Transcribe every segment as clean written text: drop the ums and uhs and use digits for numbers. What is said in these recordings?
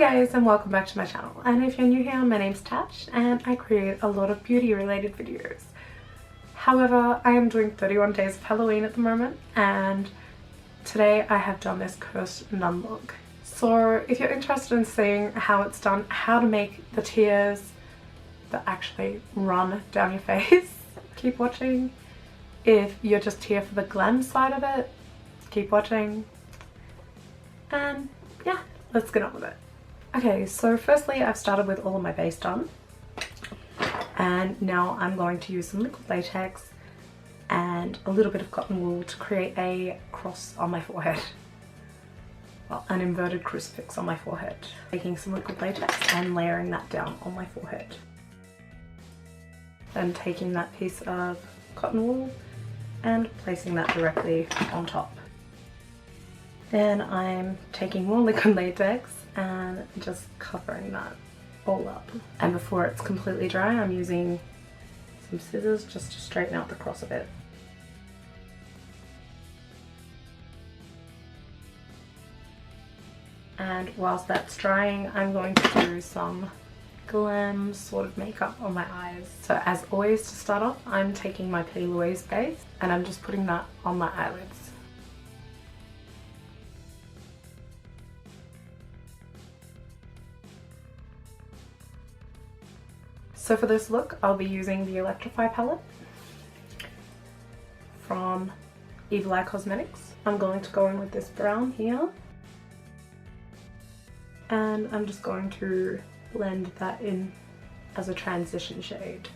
guys, and welcome back to my channel. And if you're new here, my name's Tash and I create a lot of beauty related videos. However, I am doing 31 days of Halloween at the moment, and today I have done this cursed nun look. So if you're interested in seeing how it's done, how to make the tears that actually run down your face, keep watching. If you're just here for the glam side of it, keep watching. And yeah, let's get on with it. Okay, so firstly I've started with all of my base done, and now I'm going to use some liquid latex and a little bit of cotton wool to create a cross on my forehead. Well, an inverted crucifix on my forehead. Taking some liquid latex and layering that down on my forehead. Then taking that piece of cotton wool and placing that directly on top. Then I'm taking more liquid latex and just covering that all up. And before it's completely dry, I'm using some scissors just to straighten out the cross a bit. And whilst that's drying, I'm going to do some glam sort of makeup on my eyes. So as always, to start off, I'm taking my P. Louise base and I'm just putting that on my eyelids. So for this look, I'll be using the Electrify palette from Evil Eye Cosmetics. I'm going to go in with this brown here, and I'm just going to blend that in as a transition shade.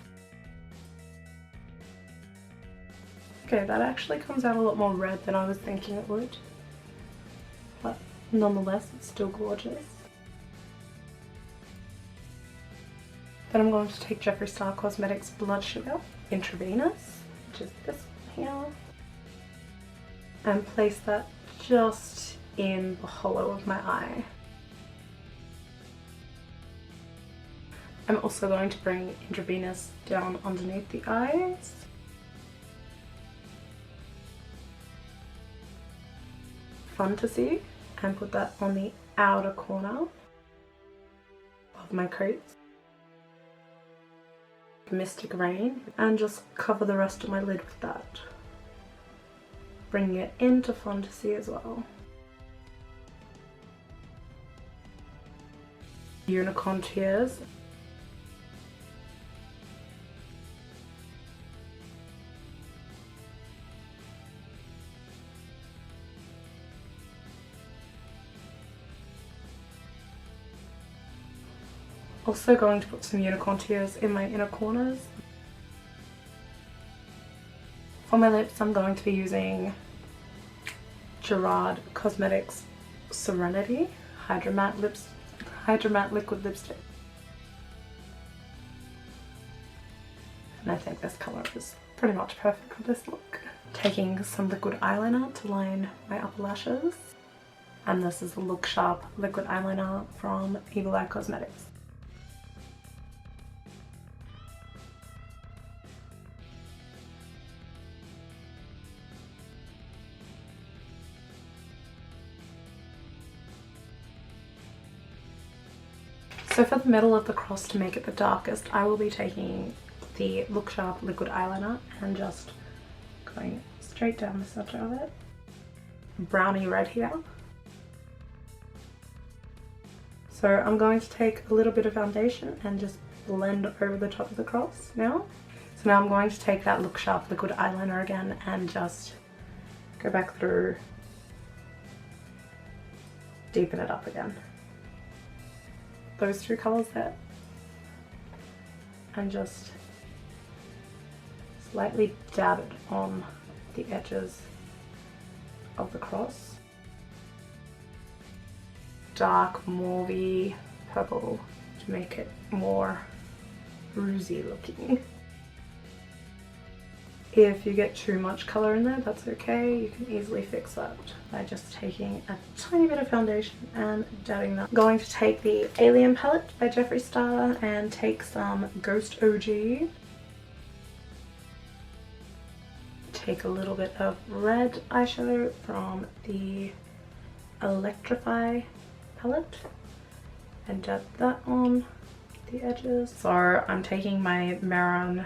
Okay, that actually comes out a lot more red than I was thinking it would, but nonetheless it's still gorgeous. Then I'm going to take Jeffree Star Cosmetics Blood Sugar Intravenous, which is this one here, and place that just in the hollow of my eye. I'm also going to bring Intravenous down underneath the eyes. Fun to see, and put that on the outer corner of my crease. Mystic Rain, and just cover the rest of my lid with that. Bringing it into Fun to See as well. Unicorn Tears. Also going to put some unicorn tears in my inner corners. For my lips, I'm going to be using Gerard Cosmetics Serenity Hydra Matte Liquid Lipstick. And I think this colour is pretty much perfect for this look. Taking some liquid eyeliner to line my upper lashes. And this is the Look Sharp liquid eyeliner from Evil Eye Cosmetics. So for the middle of the cross, to make it the darkest, I will be taking the Look Sharp liquid eyeliner and just going straight down the center of it. Brownie red here. So I'm going to take a little bit of foundation and just blend over the top of the cross now. So now I'm going to take that Look Sharp liquid eyeliner again and just go back through, deepen it up again. Those two colours there, and just slightly dab it on the edges of the cross. Dark mauvey purple to make it more rosy looking. If you get too much colour in there, that's okay, you can easily fix that by just taking a tiny bit of foundation and dabbing that. I'm going to take the Alien palette by Jeffree Star and take some Ghost OG. Take a little bit of red eyeshadow from the Electrify palette and dab that on the edges. So I'm taking my Maron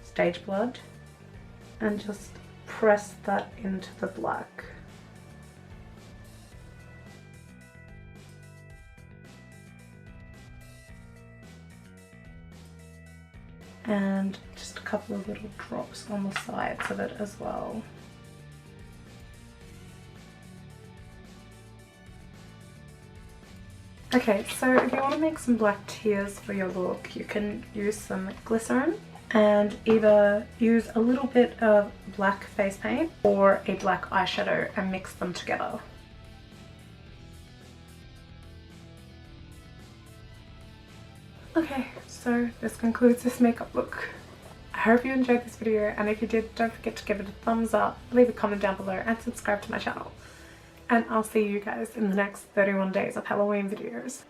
Stage Blood and just press that into the black. And just a couple of little drops on the sides of it as well. Okay, so if you want to make some black tears for your look, you can use some glycerin and either use a little bit of black face paint or a black eyeshadow and mix them together. Okay, so this concludes this makeup look. I hope you enjoyed this video, and if you did, don't forget to give it a thumbs up, leave a comment down below and subscribe to my channel. And I'll see you guys in the next 31 days of Halloween videos.